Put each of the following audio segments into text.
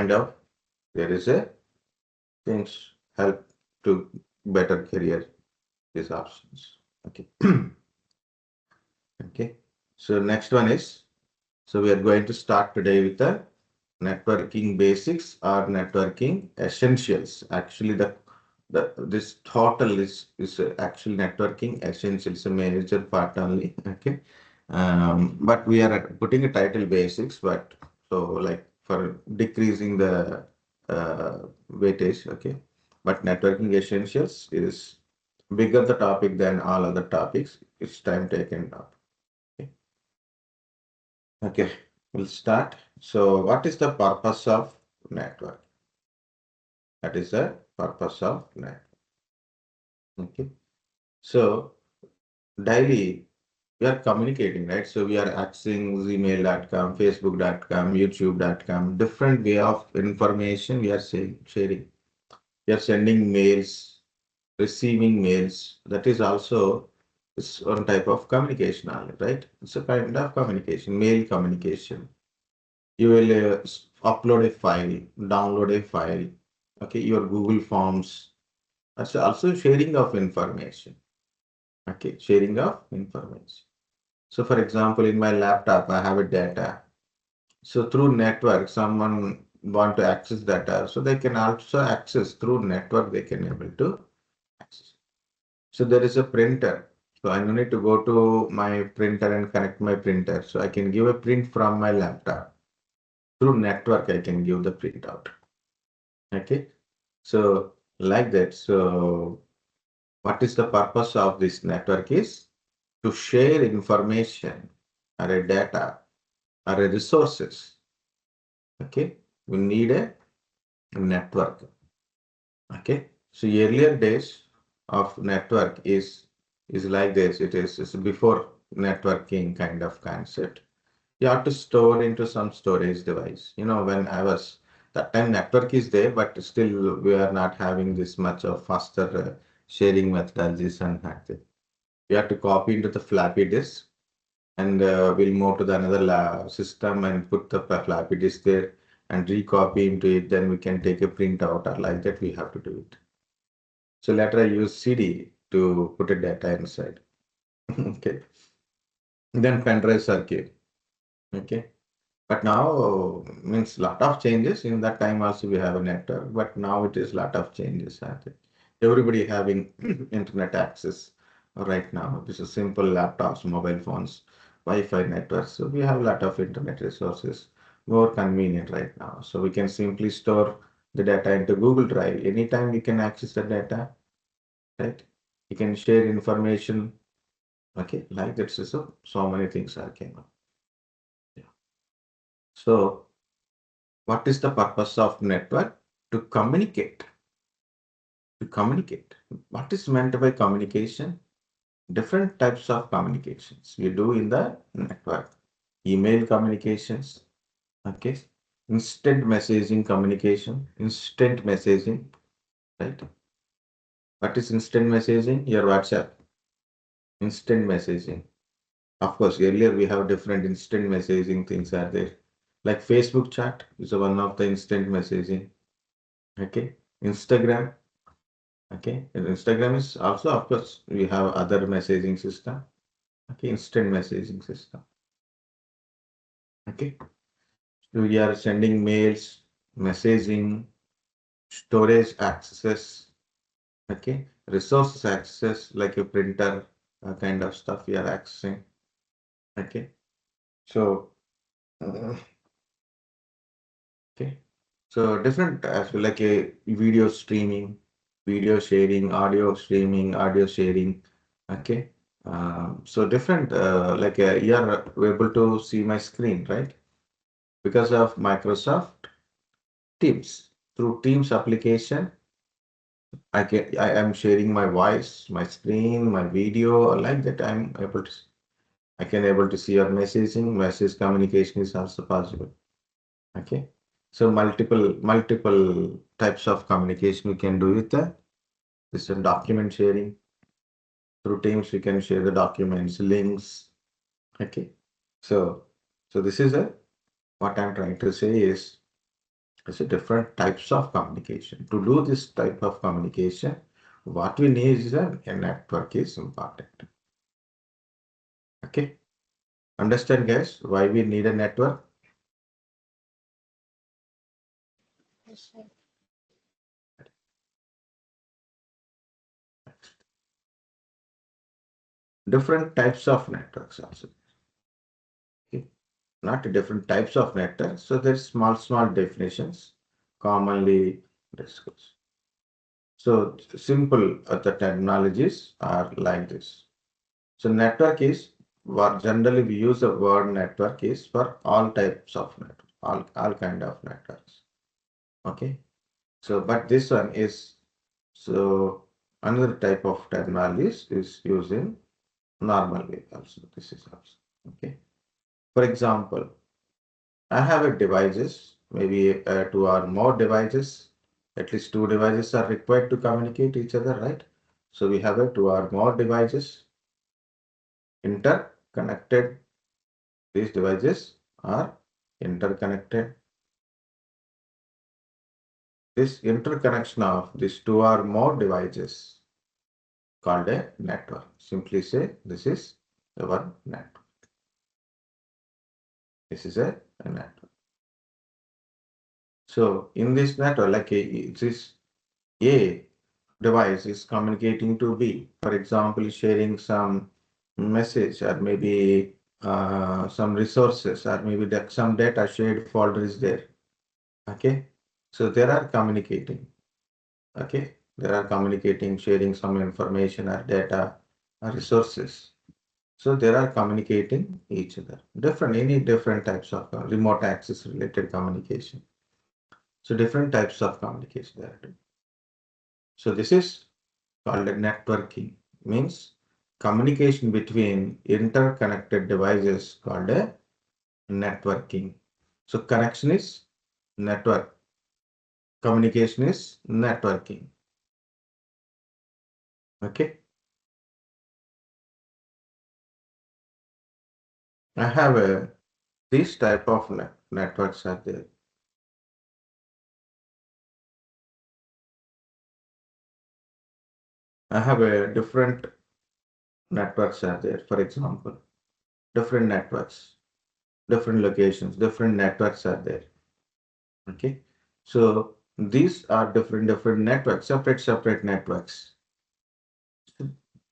kind of there is a things help to better career these options. Okay. Okay. So next one is, so we are going to start today with the networking basics or networking essentials. Actually, the this total is actually networking essentials, a major part only. Okay. But we are putting a title basics, but so like for decreasing the weightage. Okay. But networking essentials is bigger the topic than all other topics. It's time taken up. Okay. Okay, we'll start. So what is the purpose of network? That is the purpose of network. Okay. So daily we are communicating, right? So we are accessing gmail.com, facebook.com, youtube.com, different way of information we are sharing. We are sending mails, receiving mails. That is also is one type of communication, right? It's a kind of communication, mail communication. You will upload a file, download a file, okay, your Google Forms. That's also sharing of information, okay, sharing of information. So for example, in my laptop, I have a data. So through network, someone want to access data, so they can also access through network, they can able to access. So there is a printer. So I don't need to go to my printer and connect my printer. So I can give a print from my laptop. Through network, I can give the printout. Okay. So like that. So what is the purpose of this network is to share information or a data or a resources. Okay. We need a network. Okay. So earlier days of network is like this. It is before networking kind of concept. You have to store into some storage device. You know, when I was that time network is there, but still we are not having this much of faster sharing methodologies and that. We have to copy into the floppy disk and we'll move to the another system and put the floppy disk there and recopy into it. Then we can take a print out or like that. We have to do it. So later I use CD to put a data inside. Okay. Then pen drive circuit. Okay. But now means lot of changes. In that time also we have a network, but now it is lot of changes. I think. Everybody having internet access right now. This is simple laptops, mobile phones, Wi-Fi networks. So we have a lot of internet resources, more convenient right now. So we can simply store the data into Google Drive. Anytime you can access the data, right? You can share information. Okay, like that. So many things are came up. Yeah. So what is the purpose of network? To communicate. To communicate. What is meant by communication? Different types of communications you do in the network. Email communications, okay? Instant messaging communication, instant messaging, right? What is instant messaging? Your WhatsApp, instant messaging. Of course, earlier we have different instant messaging things are there. Like Facebook chat is one of the instant messaging. Okay, Instagram. Okay, and Instagram is also, of course, we have other messaging system. Okay, instant messaging system. Okay, so we are sending mails, messaging, storage access. Okay, resources access like a printer kind of stuff we are accessing. Okay, so okay, so different as well, like a video streaming, video sharing, audio streaming, audio sharing. Okay. So different, like you are able to see my screen, right? Because of Microsoft Teams. Through Teams application, I am sharing my voice, my screen, my video, like that. I can able to see your messaging. Message communication is also possible. Okay. So multiple types of communication we can do with that. This is document sharing. Through Teams, we can share the documents, links. Okay. So this is what I'm trying to say is It's a different types of communication. To do this type of communication, what we need is a network is important. Okay. Understand, guys, why we need a network? Yes, right. Different types of networks also. Okay. Not different types of networks. So there's small definitions commonly discussed. So simple the terminologies are like this. So network is what generally we use the word network is for all types of network, all kind of networks. Okay. So but this one is so another type of terminology is used in normal way also. This is also okay. For example, I have a devices, maybe two or more devices. At least two devices are required to communicate each other, right? So we have a two or more devices interconnected. These devices are interconnected. This interconnection of these two or more devices called a network. Simply say this is our network. This is a network. So in this network, like this A device is communicating to B. For example, sharing some message or maybe some resources or maybe some data shared folder is there. Okay. So they are communicating. Okay. They are communicating, sharing some information or data or resources. So they are communicating each other. Any different types of remote access related communication. So different types of communication they are doing. So this is called a networking, means communication between interconnected devices called a networking. So connection is network, communication is networking. Okay. I have a these type of networks are there. I have a different networks are there. For example, different networks, different locations, different networks are there. Okay. So these are different networks, separate networks.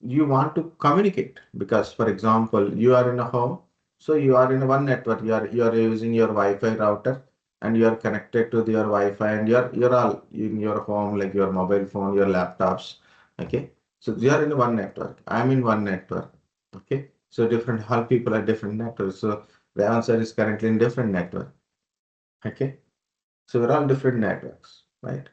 You want to communicate because, for example, you are in a home, so you are in one network. You are using your Wi-Fi router, and you are connected to your Wi-Fi, and you're all in your home, like your mobile phone, your laptops. Okay, so you are in one network. I'm in one network. Okay, so different all people are different networks. So the answer is currently in different network. Okay, so we're all different networks, right?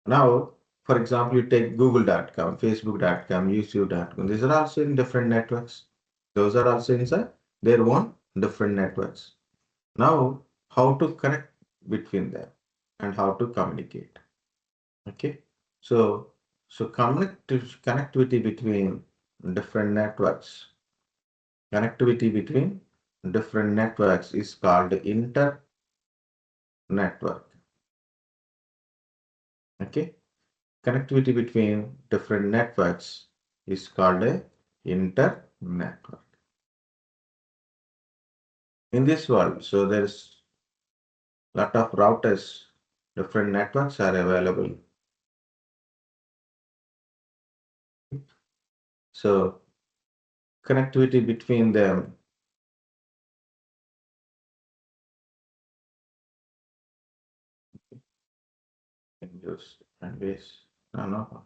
Now, for example, you take google.com, facebook.com, youtube.com. These are also in different networks. Those are also inside their own different networks. Now, how to connect between them and how to communicate. Okay. So, connectivity between different networks. Connectivity between different networks is called internetwork. Okay. Connectivity between different networks is called a internetwork. In this world, so there's a lot of routers, different networks are available. So connectivity between them can use different ways. No.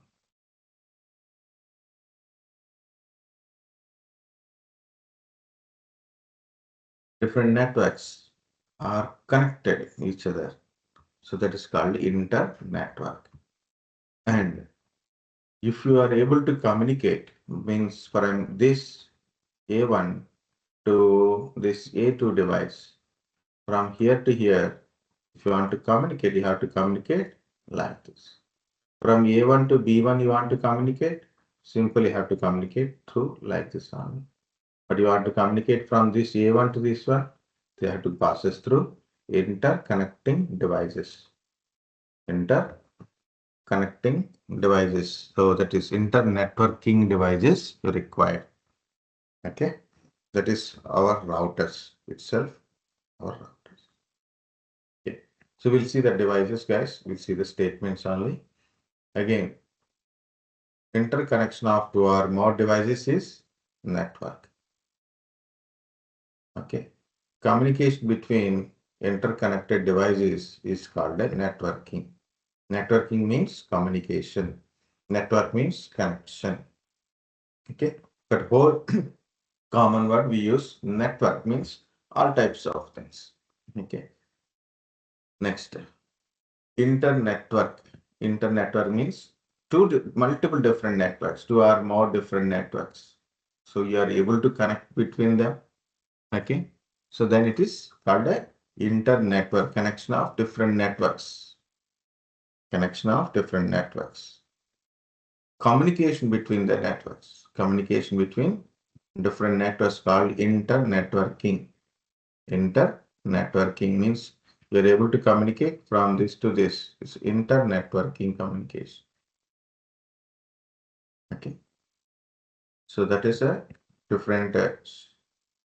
Different networks are connected each other. So that is called internetwork. And if you are able to communicate, means from this A1 to this A2 device, from here to here, if you want to communicate, you have to communicate like this. From A1 to B1, you want to communicate, simply have to communicate through like this only. But you want to communicate from this A1 to this one, they have to pass us through interconnecting devices. Interconnecting devices. So that is internetworking devices required. Okay. That is our routers itself. Our routers. Okay. So we'll see the devices, guys. We'll see the statements only. Again, interconnection of two or more devices is network. Okay. Communication between interconnected devices is called a networking. Networking means communication. Network means connection. Okay. But whole common word we use network means all types of things. Okay. Next, internetwork. Internetwork means multiple different networks, two or more different networks. So you are able to connect between them. Okay. So then it is called a internetwork, connection of different networks. Connection of different networks. Communication between the networks. Communication between different networks called internetworking. Internetworking means we are able to communicate from this to this. It's internetworking communication. Okay. So that is a different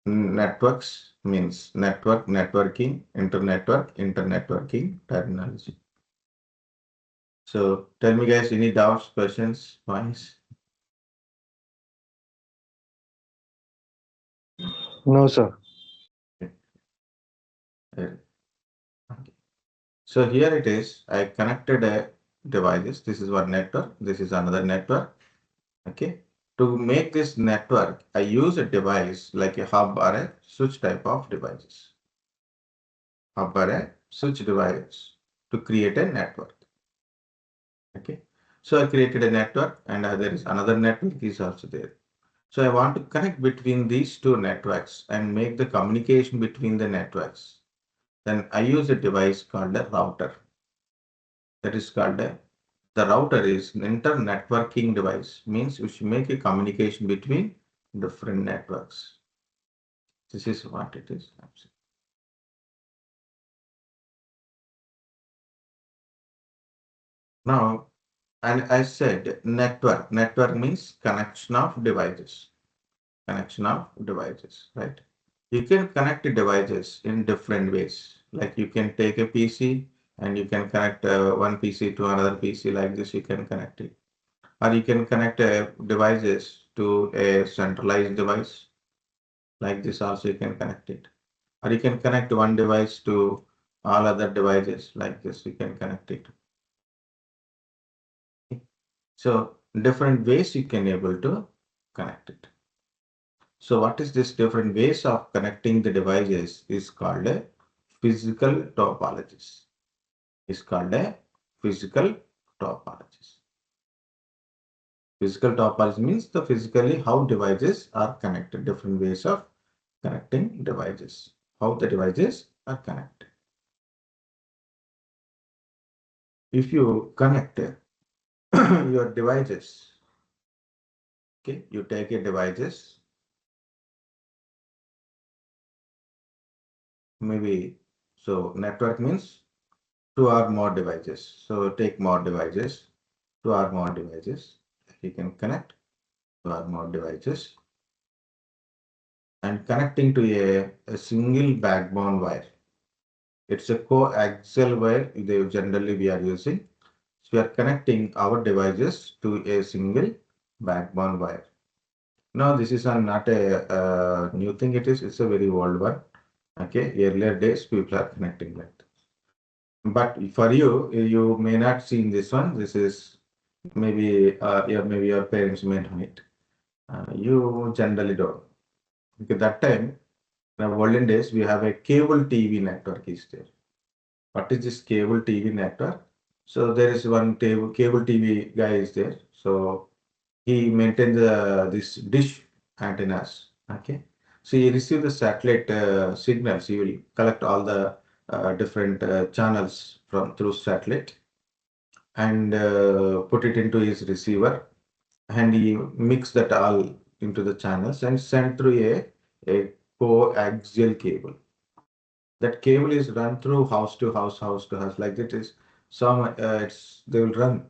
networks means network, networking, internetworking terminology. So tell me guys, any doubts, questions, points? No, sir. Okay. Okay. So here it is, I connected a devices. This is one network, this is another network. Okay. To make this network, I use a device like a hub or a switch type of devices. Hub or a switch device to create a network. Okay. So I created a network and there is another network is also there. So I want to connect between these two networks and make the communication between the networks. Then I use a device called a router. That is called the router is an internetworking device, means we should make a communication between different networks. This is what it is. Now, and I said network. Network means connection of devices. Connection of devices, right? You can connect devices in different ways. Like you can take a PC and you can connect one PC to another PC like this, you can connect it. Or you can connect devices to a centralized device like this also you can connect it. Or you can connect one device to all other devices like this, you can connect it. So different ways you can able to connect it. So what is this different ways of connecting the devices is called a physical topologies. Is called a physical topologies. Physical topology means the physically how devices are connected, different ways of connecting devices, how the devices are connected. If you connect your devices, okay, you take a devices, maybe, so network means two or more devices. So take more devices, two or more devices, you can connect two or more devices and connecting to a single backbone wire. It's a coaxial wire they generally we are using. So we are connecting our devices to a single backbone wire. Now this is not a new thing. It's a very old one. Okay, earlier days people are connecting like this. But for you, you may not seen this one. This is maybe maybe your parents may know it. You generally don't. Because that time, in the olden days, we have a cable TV network is there. What is this cable TV network? So there is one cable TV guy is there. So he maintains this dish antennas. Okay. So he receive the satellite signals. He will collect all the different channels from through satellite and put it into his receiver, and he mix that all into the channels and send through a coaxial cable. that cable is run through house to house, house to house. Like that is some they will run.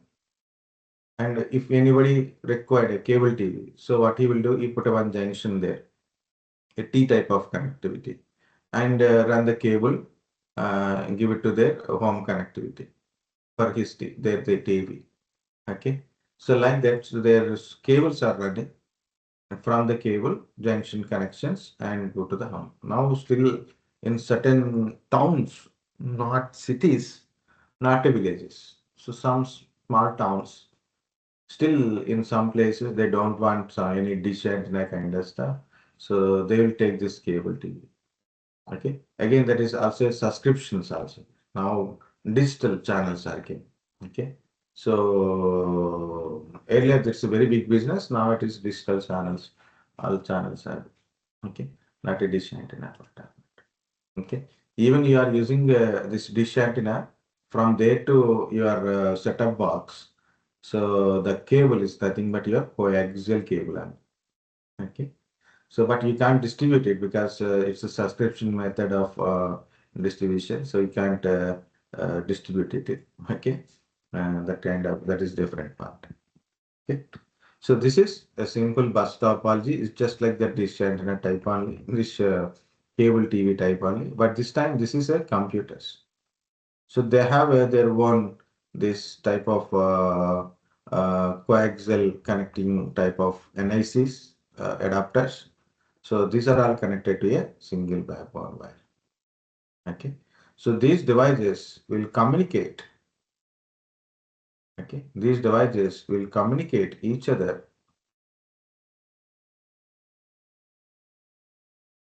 And if anybody required a cable TV, so what he will do, he put a one junction there, a T type of connectivity, and run the cable, give it to their home connectivity for his their TV. Okay, so like that, so their cables are running from the cable junction connections and go to the home. Now still in certain towns, not cities, not villages. So some small towns, still in some places they don't want any dish antenna kind of stuff. So they will take this cable TV. Okay. Again, that is also subscriptions also. Now digital channels are came. Okay. So earlier it's a very big business. Now it is digital channels. All channels are okay. Not a dish antenna. Okay. Even you are using this dish antenna from there to your setup box. So the cable is nothing but your coaxial cable. Okay. So, but you can't distribute it because it's a subscription method of distribution. So you can't distribute it. Okay. That kind of, that is different part. Okay. So this is a simple bus topology. It's just like the dish antenna type only, this cable TV type only. But this time this is a computers. So they have their own this type of coaxial connecting type of NICs adapters. So these are all connected to a single backbone wire. Okay. So these devices will communicate. Okay. These devices will communicate each other.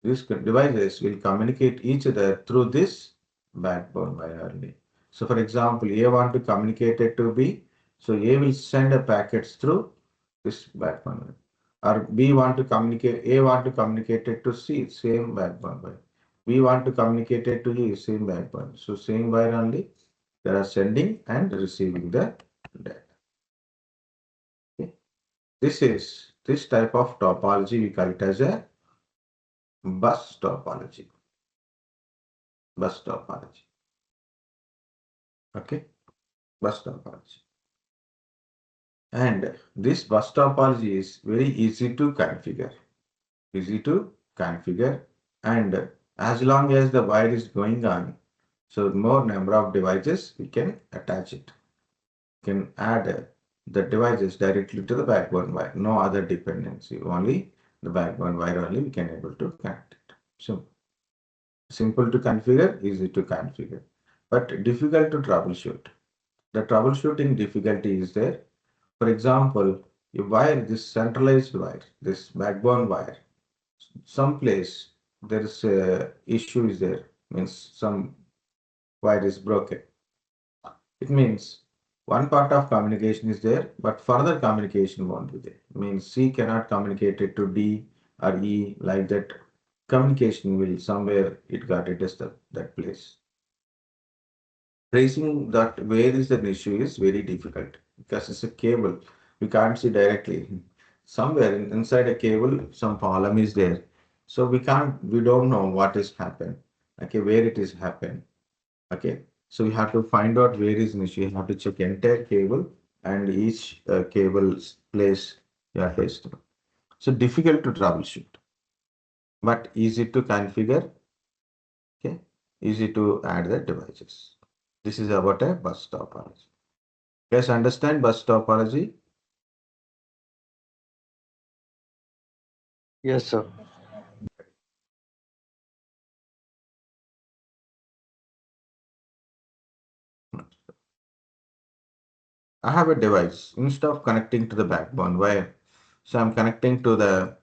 These devices will communicate each other through this backbone wire only. So for example, A want to communicate it to B. So A will send a packets through this backbone wire. Or B want to communicate, A want to communicate it to C, same backbone wire. We want to communicate it to E, same backbone. So same wire only, they are sending and receiving the data. Okay. This type of topology we call it as a bus topology. Bus topology. Okay, bus topology. And this bus topology is very easy to configure. Easy to configure, and as long as the wire is going on, so more number of devices we can attach it. We can add the devices directly to the backbone wire. No other dependency. Only the backbone wire only we can able to connect it. So simple to configure, easy to configure, but difficult to troubleshoot. The troubleshooting difficulty is there. For example, you wire this centralized wire, this backbone wire, someplace there is a issue is there, means some wire is broken. It means one part of communication is there, but further communication won't be there. Means C cannot communicate it to D or E like that. Communication will somewhere it got it disturbed that place. Tracing that where is the issue is very difficult because it's a cable. We can't see directly. Somewhere inside a cable, some problem is there. So we don't know what is happened. Okay, where it is happened. Okay, so we have to find out where is an issue. You have to check entire cable and each cable's place you are testing. So difficult to troubleshoot, but easy to configure. Okay, easy to add the devices. This is about a bus topology. Guys, understand bus topology? Yes, sir. I have a device. Instead of connecting to the backbone wire, so I'm connecting to the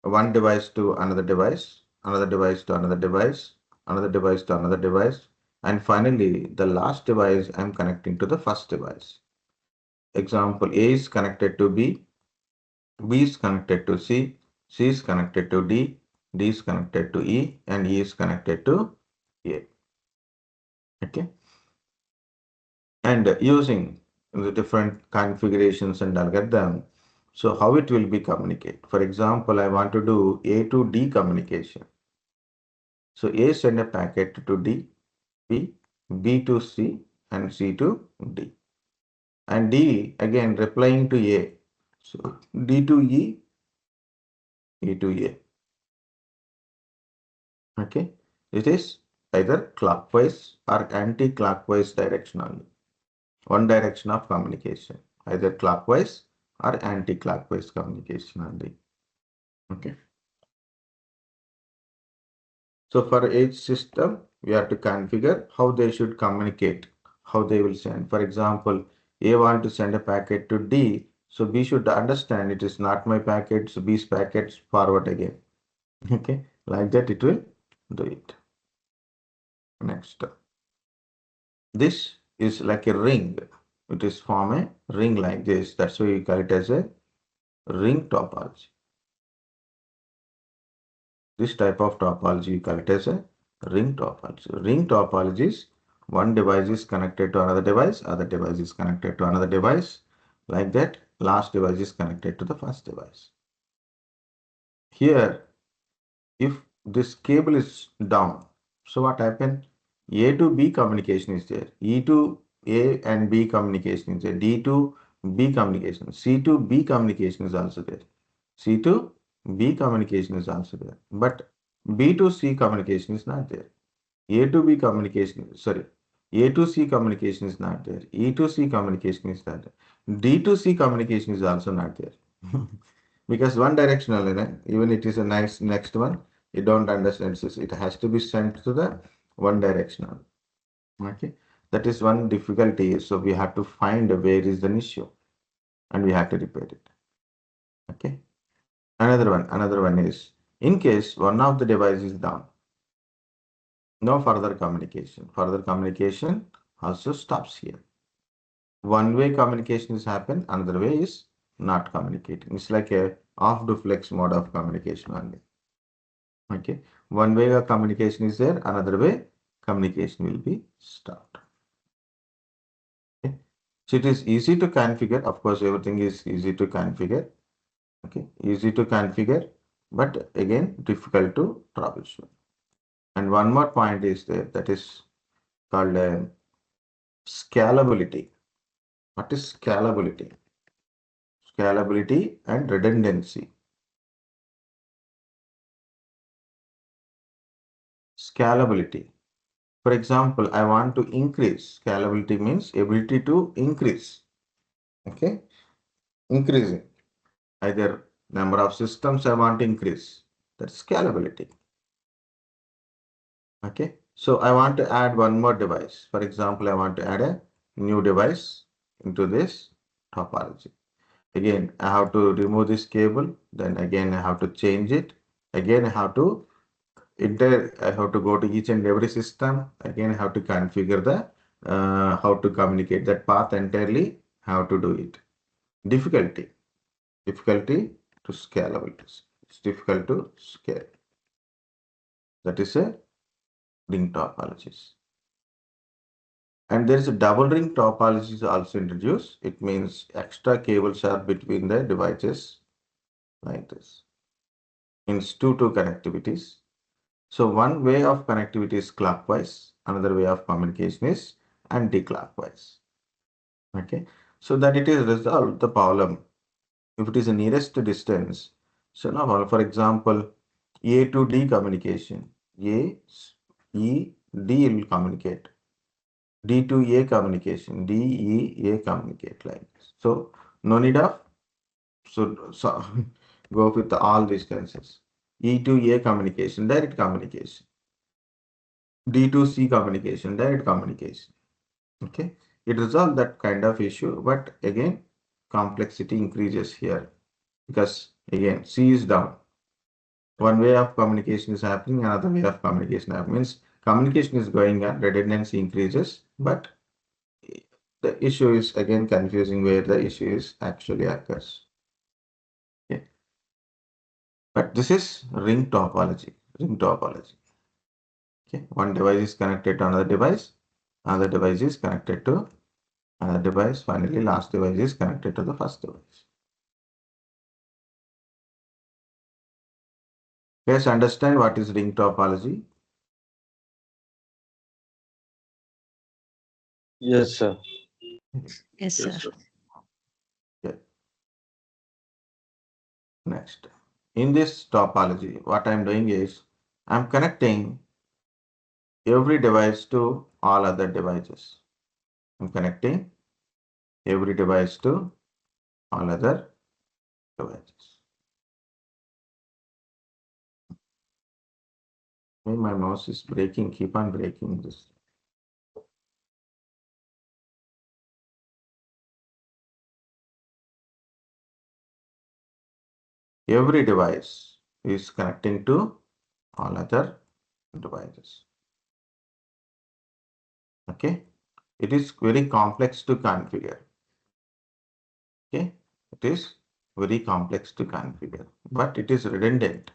one device to another device, another device to another device, another device to another device, and finally the last device I'm connecting to the first device. Example, A is connected to B, B is connected to C, C is connected to D, D is connected to E, and E is connected to A. Okay. And using the different configurations and algorithm, so how it will be communicate. For example, I want to do A to D communication. So A send a packet to D, B to C, and C to D. And D again replying to A. So D to E, E to A. Okay. It is either clockwise or anti-clockwise direction only. One direction of communication, either clockwise or anti-clockwise communication only. Okay. So for each system, we have to configure how they should communicate, how they will send. For example, A want to send a packet to D, so B should understand it is not my packet, so B's packets forward again. Okay, like that it will do it. Next, this is like a ring. It is form a ring like this. That's why we call it as a ring topology. This type of topology we call it as a ring topology. Ring topology is one device is connected to another device, other device is connected to another device. Like that, last device is connected to the first device. Here, if this cable is down, so what happened? A to B communication is there. E to A and B communication is there. D to B communication. C to B communication is also there. C to B communication is also there. But B to C communication is not there. A to B communication, sorry, A to C communication is not there. E to C communication is not there. D to C communication is also not there. Because one directional, even it is a nice next one, you don't understand. It has to be sent to the one directional. Okay, that is one difficulty. So we have to find where is the issue, and we have to repair it. Okay. Another one is in case one of the device is down, no further communication. Further communication also stops here. One way communication is happen, another way is not communicating. It's like a off duplex mode of communication only. Okay. One way of communication is there, another way communication will be stopped. Okay. So it is easy to configure. Of course, everything is easy to configure. Okay. Easy to configure, but again, difficult to troubleshoot. And one more point is there that is called scalability. What is scalability? Scalability and redundancy. Scalability. For example, I want to increase. Scalability means ability to increase. Okay, increasing. Either number of systems I want to increase. That's scalability. Okay, so I want to add one more device. For example, I want to add a new device into this topology. Again, I have to remove this cable. Then again, I have to change it. Again, I have to go to each and every system. Again, I have to configure the how to communicate that path entirely. How to do it. Difficulty to scalability. It's difficult to scale. That is a ring topologies. And there is a double ring topology also introduced. It means extra cables are between the devices like this. Means two connectivities. So one way of connectivity is clockwise, another way of communication is anti-clockwise. Okay, so that it is resolved the problem. If it is the nearest distance, so now for example, A to D communication, A, E, D will communicate. D to A communication, D, E, A communicate like this. So no need of so go with all distances. E to A communication, direct communication. D2C communication, direct communication. Okay, it resolves that kind of issue, but again, complexity increases here because again, C is down. One way of communication is happening, another way of communication happens. Means communication is going on, redundancy increases, but the issue is again confusing where the issue is actually occurs. Okay. But this is ring topology. Ring topology. Okay, one device is connected to another device is connected to another device. Finally, last device is connected to the first device. Let's understand what is ring topology. Yes, sir. Yes, sir. Yes, sir. Okay. Next, in this topology, what I'm doing is I'm connecting every device to all other devices. I'm connecting every device to all other devices. Maybe my mouse is breaking, keep on breaking this. Every device is connecting to all other devices. Okay, it is very complex to configure. Okay, it is very complex to configure, but it is redundant.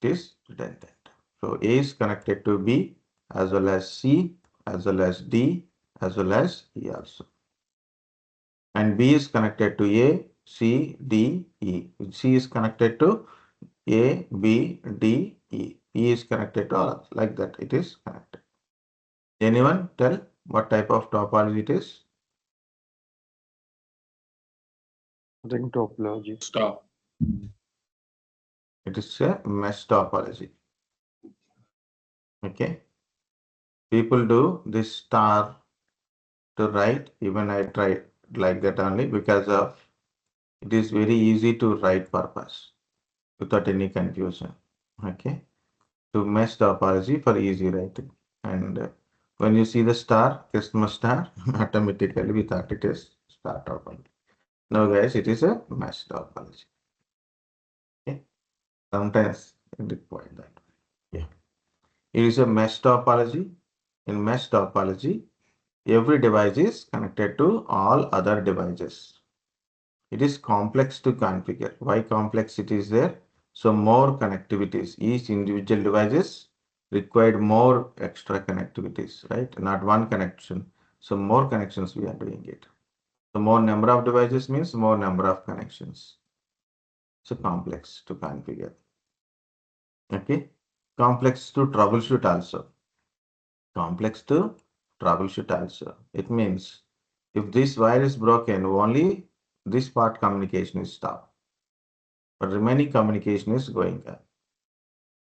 It is redundant. So A is connected to B as well as C as well as D as well as E also. And B is connected to A, C, D, E. C is connected to A, B, D, E. E is connected to all like that. It is connected. Anyone tell what type of topology it is? Ring topology. Stop. It is a mesh topology. Okay. People do this star to write. Even I tried like that only because of it is very easy to write purpose without any confusion. Okay. To mesh topology for easy writing. And when you see the star, Christmas star, automatically we thought it is star topology. Now guys, it is a mesh topology. Okay. Sometimes it requires that. Yeah. It is a mesh topology. In mesh topology, every device is connected to all other devices. It is complex to configure. Why complex it is there? So more connectivities. Each individual devices required more extra connectivities, right? Not one connection. So more connections we are doing it. The more number of devices means more number of connections. So complex to configure. Okay. Complex to troubleshoot also. Complex to troubleshoot also. It means if this wire is broken, only this part communication is stopped, but remaining communication is going on.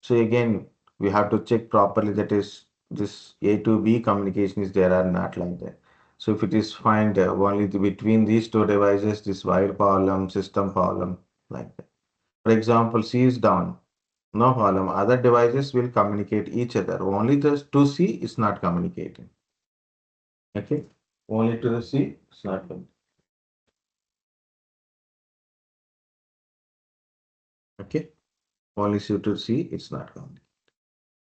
So again, we have to check properly that is this A to B communication is there or not like that. So if it is find only between these two devices, this wire problem, system problem, like that. For example, C is down, no problem. Other devices will communicate each other. Only the to C is not communicating. Okay, only to the C it's not communicating. Okay, only C to C it's not communicating.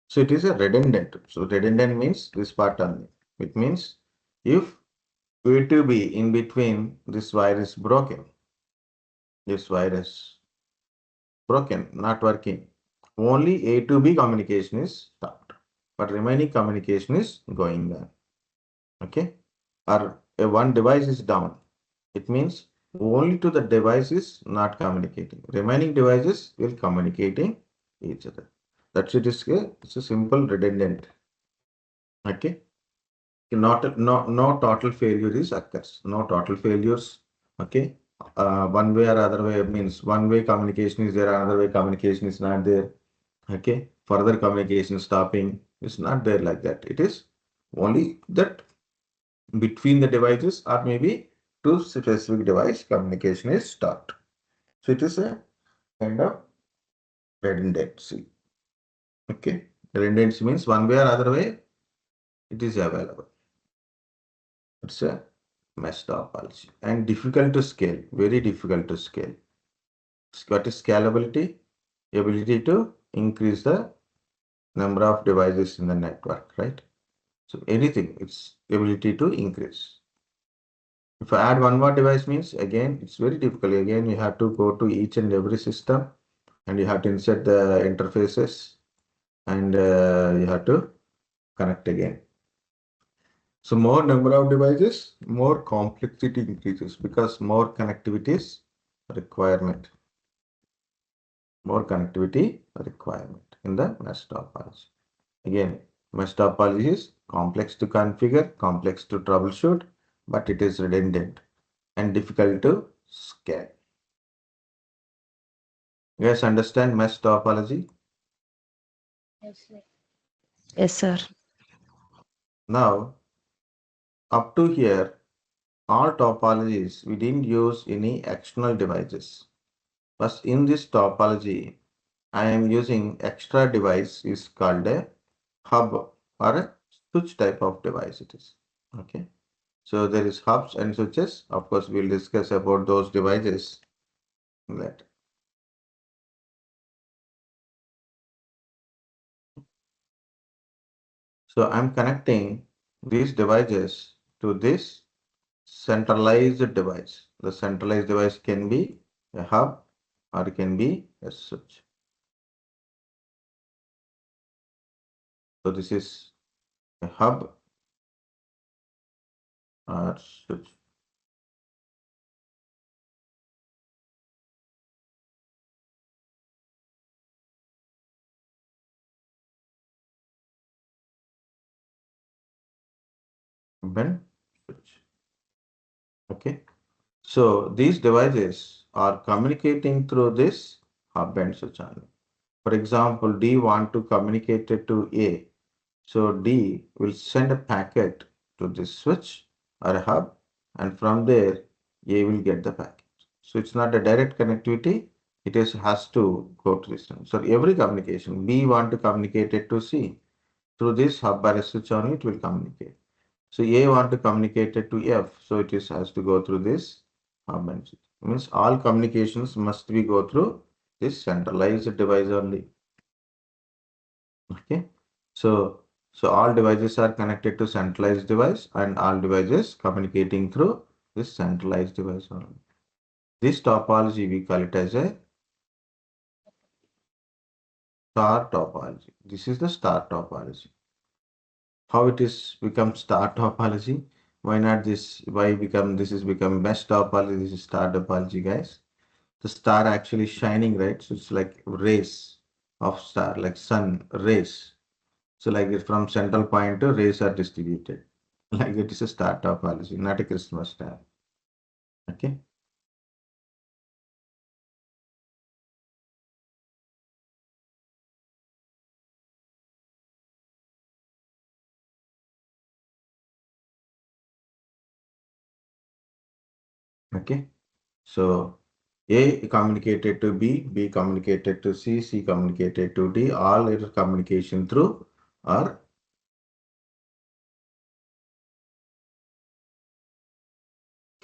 So it is a redundant. So redundant means this part only. It means if A to B in between this wire is broken, this wire is broken, not working. Only A to B communication is stopped, but remaining communication is going on. Okay, or one device is down. It means only to the device is not communicating. Remaining devices will communicating each other. That's it is it's a simple redundant. Okay. No total failure is occurs. No total failures. Okay. One way or other way means one way communication is there, another way communication is not there. Okay. Further communication stopping is not there like that. It is only that between the devices or maybe two specific device communication is stopped. So it is a kind of redundancy. Okay. Redundancy means one way or other way it is available. It's a messed up also and difficult to scale, very difficult to scale. What is scalability? Ability to increase the number of devices in the network, right? So anything, it's ability to increase. If I add one more device means again, it's very difficult. Again, you have to go to each and every system and you have to insert the interfaces and you have to connect again. So more number of devices, more complexity increases because more connectivities requirement. More connectivity requirement in the mesh topology. Again, Mesh topology is complex to configure, complex to troubleshoot, but it is redundant and difficult to scale. You guys understand mesh topology? Yes, sir. Now, up to here, all topologies, we didn't use any external devices. But in this topology, I am using extra device is called a hub or a switch type of device it is. Okay. So there is hubs and switches. Of course, we'll discuss about those devices later. So I'm connecting these devices to this centralized device. The centralized device can be a hub or it can be a switch. So this is a hub or switch. Hub switch. Okay. So these devices are communicating through this hub and switch only. For example, D want to communicate it to A. So D will send a packet to this switch or a hub, and from there A will get the packet. So it's not a direct connectivity, it is has to go to this one. So every communication, B want to communicate it to C. Through this hub or a switch only it will communicate. So A want to communicate it to F, so it is has to go through this hub and switch. Means all communications must be go through this centralized device only. Okay. So all devices are connected to centralized device and all devices communicating through this centralized device only. This topology we call it as a star topology. This is the star topology. How it is become star topology? Why not this? Why become this is become mesh topology? This is star topology, guys. The star actually shining, right? So it's like rays of star, like sun rays. So like it from central point to rays are distributed. Like it is a star topology, not a Christmas star. Okay. Okay. So A communicated to B, B communicated to C, C communicated to D, all is communication through or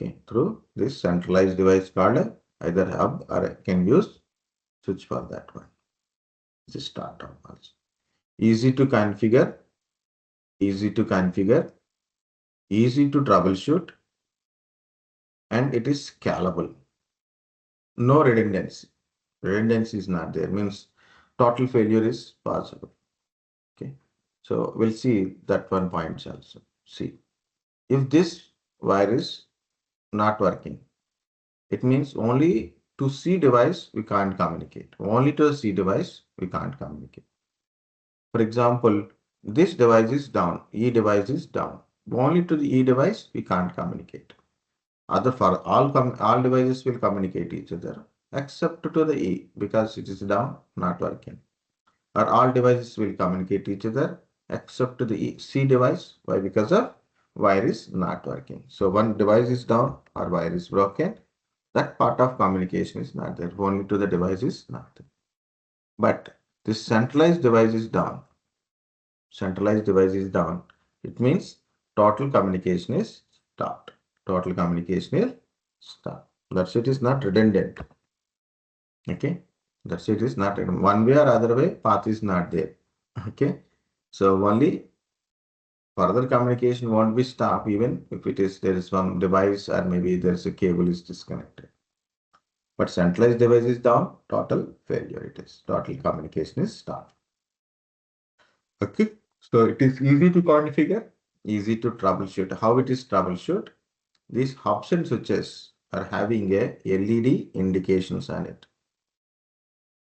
okay, through this centralized device called either hub or can use switch for that one. This is star topology. Easy to configure, easy to configure, easy to troubleshoot, and it is scalable. No redundancy. Redundancy is not there, means total failure is possible. Okay. So we'll see that one point also. See, if this wire is not working, it means only to C device we can't communicate. Only to the C device we can't communicate. For example, this device is down, E device is down. Only to the E device we can't communicate. Other for all devices will communicate each other except to the E because it is down, not working. Or all devices will communicate each other except to the C device. Why? Because of wire is not working. So one device is down or wire is broken. That part of communication is not there. Only to the device is not there. But this centralized device is down. Centralized device is down. It means total communication is stopped. Total communication is stopped. That's it is not redundant. Okay. That's it is not one way or other way path is not there. Okay. So only further communication won't be stopped even if it is there is one device or maybe there is a cable is disconnected. But centralized device is down, total failure it is. Total communication is stopped. Okay. So it is easy to configure, easy to troubleshoot. How it is troubleshoot? These hubs and switches are having a LED indications on it.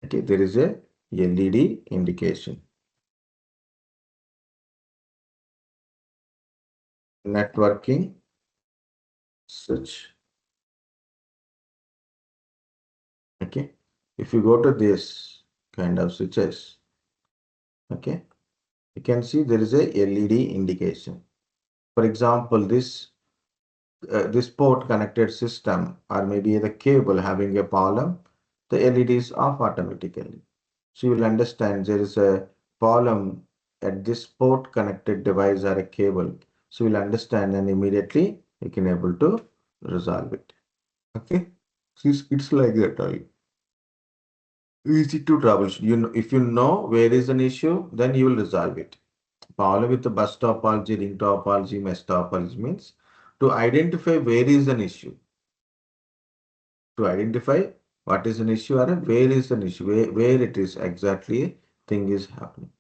Okay, there is a LED indication. networking switch. Okay. If you go to this kind of switches, okay, you can see there is a LED indication. For example, this port connected system or maybe the cable having a problem, the LED is off automatically. So you will understand there is a problem at this port connected device or a cable. So you'll understand and immediately you can able to resolve it. Okay, so it's like that only. Easy to troubleshoot. If you know where is an issue, then you will resolve it. Problem with the bus topology, ring topology, mesh topology means to identify where is an issue. To identify what is an issue or where is an issue, where it is exactly thing is happening.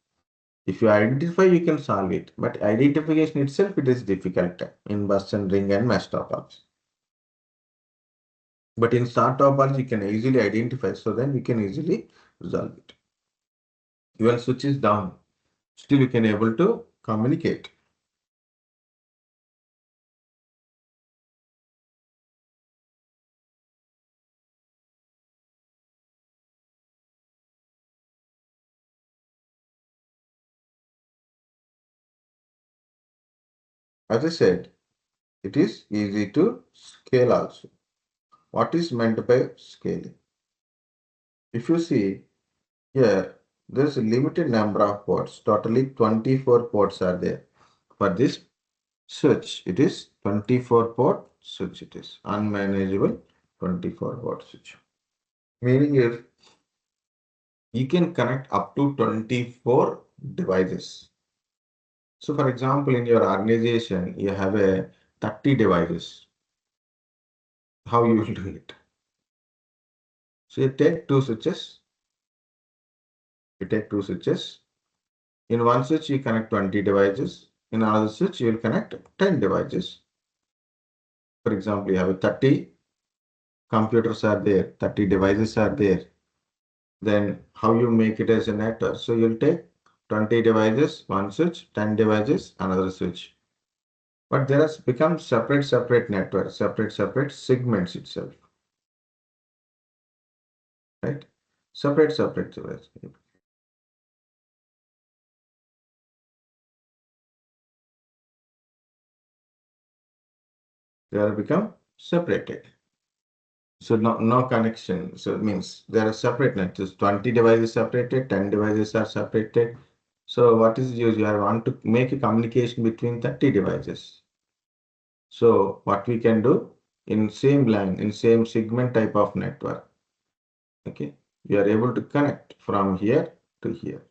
If you identify, you can solve it. But identification itself, it is difficult in bus and ring and mesh topology. But in star topology, you can easily identify. So then you can easily resolve it. Your switch is down. Still you can able to communicate. As I said, it is easy to scale also. What is meant by scaling? If you see here, there is a limited number of ports. Totally 24 ports are there. For this switch, it is 24 port switch. It is unmanageable 24 port switch. Meaning if you can connect up to 24 devices. So for example, in your organization, you have a 30 devices. How you will do it? So you take two switches. You take two switches. In one switch, you connect 20 devices. In another switch, you will connect 10 devices. For example, you have a 30 computers are there, 30 devices are there. Then how you make it as a network? So you'll take 20 devices, one switch, 10 devices, another switch. But there has become separate networks, separate segments itself. Right? Separate devices. They are become separated. So no connection. So it means there are separate networks. 20 devices separated, 10 devices are separated. So what is use? You want to make a communication between 30 devices. So what we can do in same line, in same segment type of network. Okay, we are able to connect from here to here.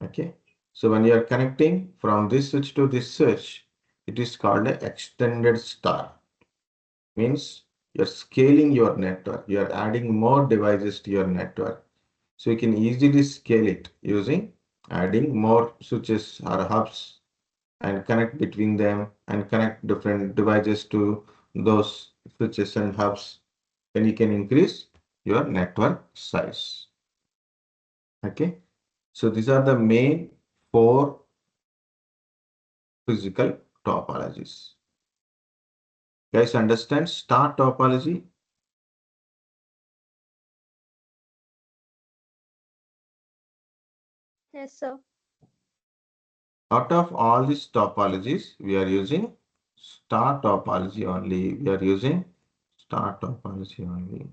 Okay, so when you are connecting from this switch to this switch, it is called an extended star. Means you're scaling your network, you are adding more devices to your network. So you can easily scale it using adding more switches or hubs and connect between them and connect different devices to those switches and hubs. Then you can increase your network size. Okay. So these are the main four physical topologies. Guys, understand star topology? Yes, sir. Out of all these topologies, we are using star topology only. We are using star topology only.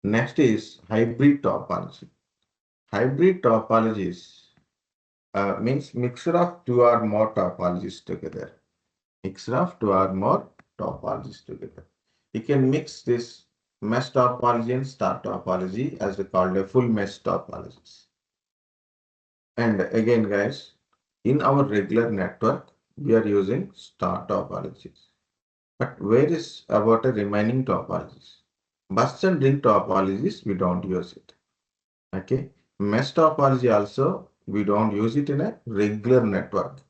Next is hybrid topology. Hybrid topologies means mixture of two or more topologies together. Mixture of two or more topologies together. You can mix this mesh topology and star topology as we call a full mesh topologies. And again, guys, in our regular network, we are using star topologies. But where is about the remaining topologies? Bus and ring topologies, we don't use it. Okay. Mesh topology also, we don't use it in a regular network.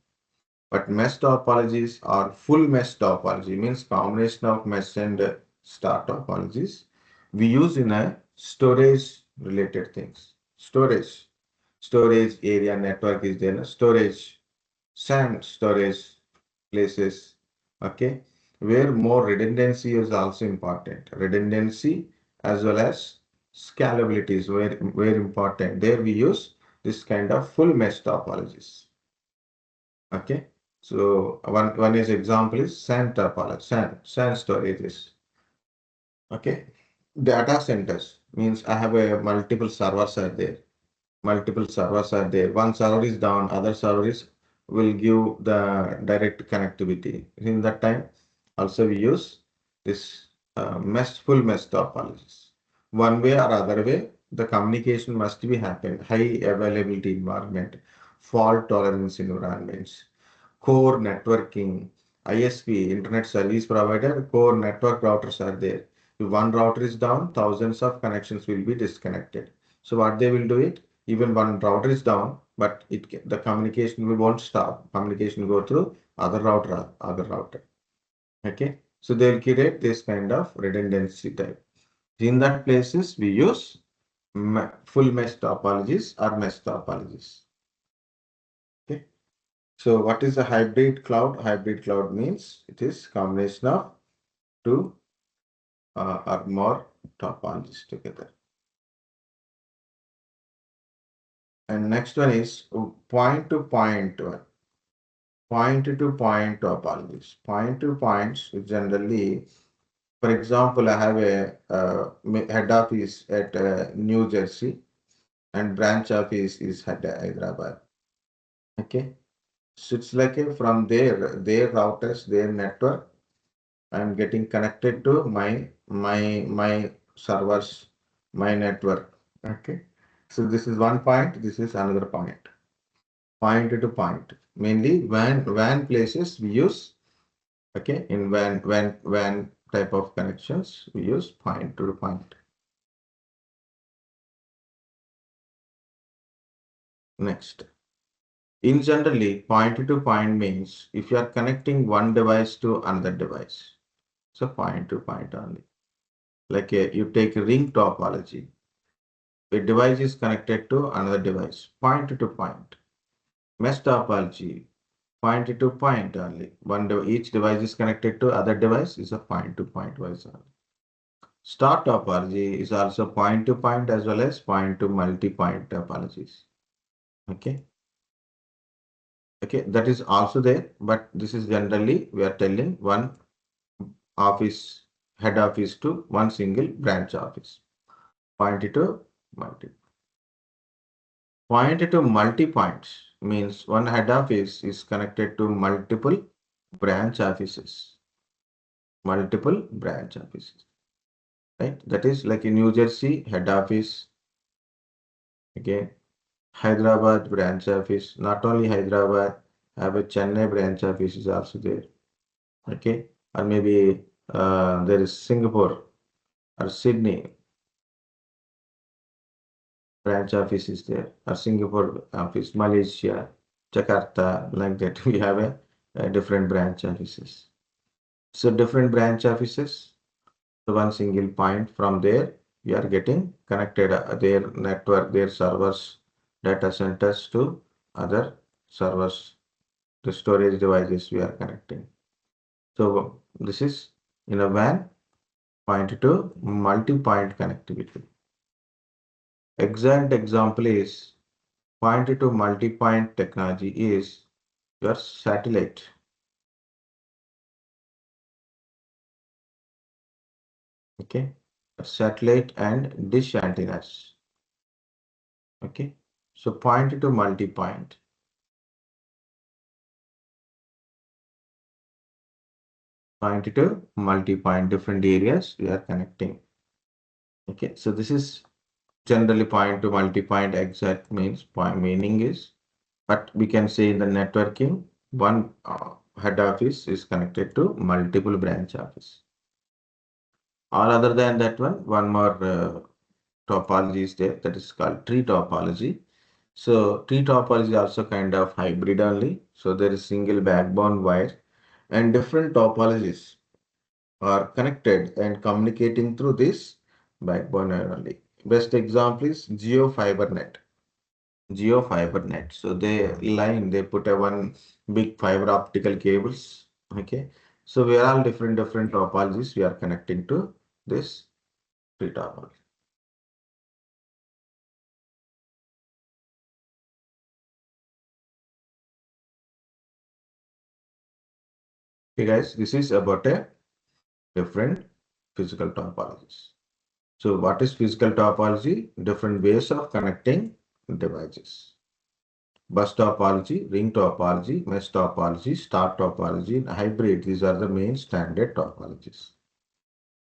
But mesh topologies are full mesh topology, means combination of mesh and star topologies. We use in a storage related things. Storage area network is there, storage, SAN storage places, okay, where more redundancy is also important. Redundancy as well as scalability is very important. There we use this kind of full mesh topologies. Okay, so one is example is SAN topology, SAN storages. Okay, data centers means I have a multiple servers are there. Multiple servers are there. One server is down, other server is will give the direct connectivity. In that time, also we use this full mesh topologies. One way or other way, the communication must be happen. High availability environment, fault tolerance environments, core networking, ISP, Internet Service Provider, core network routers are there. If one router is down, thousands of connections will be disconnected. So what they will do it, even one router is down, but the communication won't stop. Communication go through other router. Okay, so they will create this kind of redundancy type. In that places we use full mesh topologies or mesh topologies. Okay. So what is a hybrid cloud? Hybrid cloud means it is combination of two or more topologies together. And next one is point-to-point topologies. Point-to-points is generally, for example, I have a head office at New Jersey and branch office is at Hyderabad. Okay, so it's like from their routers, their network, I'm getting connected to my servers, my network. Okay, so this is one point. This is another point. Point to point. Mainly WAN places we use. Okay, in WAN type of connections we use point to point. Next, in generally, point to point means if you are connecting one device to another device, so point to point only. Like you take a ring topology. A device is connected to another device, point to point. Mesh topology, point to point only. Each device is connected to other device is a point to point device only. Star topology is also point to point as well as point to multi-point topologies. Okay. Okay, that is also there, but this is generally we are telling one office, head office to one single branch office. Point to multi. Point to multi-points means one head office is connected to multiple branch offices. Multiple branch offices. Right? That is like in New Jersey head office. Again, Hyderabad branch office. Not only Hyderabad, have a Chennai branch office is also there. Okay, or maybe there is Singapore or Sydney branch office is there, or Singapore office, Malaysia, Jakarta, like that. We have a different branch offices. So different branch offices, so one single point from there, we are getting connected their network, their servers, data centers to other servers, the storage devices we are connecting. So this is in a WAN point to multi-point connectivity. Exact example is point to multi-point technology is your satellite. Okay, satellite and dish antennas. Okay, so point to multi-point. Point to multi-point, different areas we are connecting. Okay, so this is generally point to multi-point. Exact means point meaning is, but we can say in the networking, one head office is connected to multiple branch office. Or other than that one more topology is there, that is called tree topology. So T topology is also kind of hybrid only. So there is single backbone wire and different topologies are connected and communicating through this backbone wire only. Best example is Geo fiber net. Geo fiber net. So they put a one big fiber optical cables. Okay. So we are all different topologies we are connecting to this T topology. Okay guys, this is about a different physical topologies. So what is physical topology? Different ways of connecting devices. Bus topology, ring topology, mesh topology, star topology, and hybrid. These are the main standard topologies.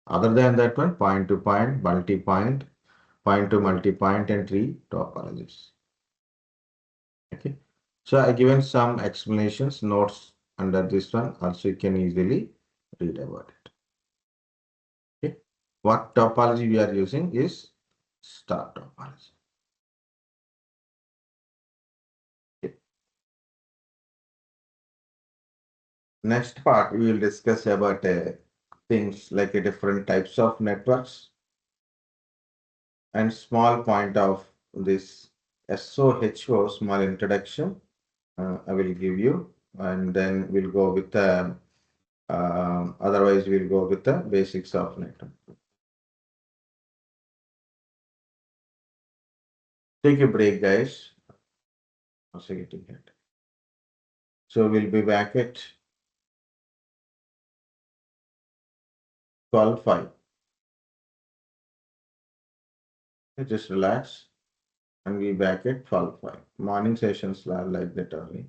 Other than that one, point-to-point, multi-point, point-to-multi-point, and tree topologies. Okay. So I given some explanations, notes under this one. Also, you can easily read about it. Okay. What topology we are using is star topology. Okay. Next part, we will discuss about things like different types of networks and small point of this SOHO, small introduction. I will give you, and then we'll go with the, otherwise we'll go with the basics of network. Take a break, guys. Also getting it. So we'll be back at 12:05. Just relax and be back at 12:05. Morning sessions are like that only.